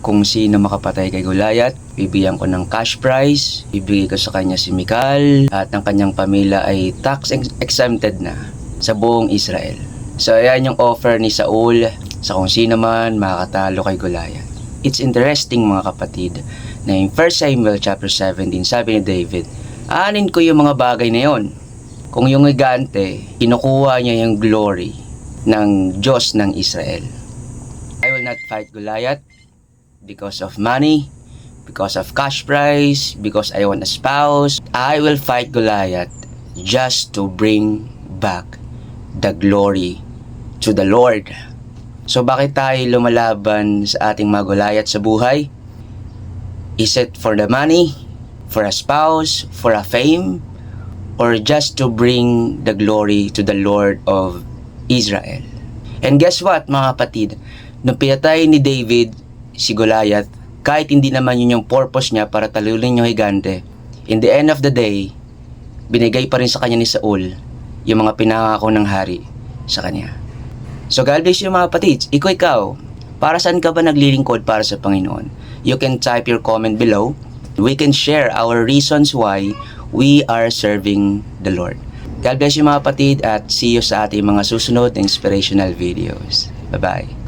kung sino makapatay kay Goliath. Bibigyan ko ng cash prize, bibigay ko sa kanya si Michal at ang kanyang pamilya ay tax exempted na sa buong Israel. So ayan yung offer ni Saul sa kung sino man makakatalo kay Goliath. It's interesting mga kapatid na in 1 Samuel chapter 17 sabi ni David, aanin ko yung mga bagay na yon. Kung yung gigante, kinukuha niya yung glory ng Diyos ng Israel. I will not fight Goliath because of money, because of cash prize, because I want a spouse. I will fight Goliath just to bring back the glory to the Lord. So bakit tayo lumalaban sa ating mga Goliath sa buhay? Is it for the money, for a spouse, for a fame, or just to bring the glory to the Lord of Israel? And guess what mga kapatid? Nung pinatay ni David si Goliath, kahit hindi naman yun yung purpose niya para talunin yung higante, in the end of the day, binigay pa rin sa kanya ni Saul yung mga pinangako ng hari sa kanya. So God bless you mga kapatid. Ikaw, para saan ka ba naglilingkod para sa Panginoon? You can type your comment below. We can share our reasons why we are serving the Lord. God bless you mga kapatid at see you sa ating mga susunod na inspirational videos. Bye-bye.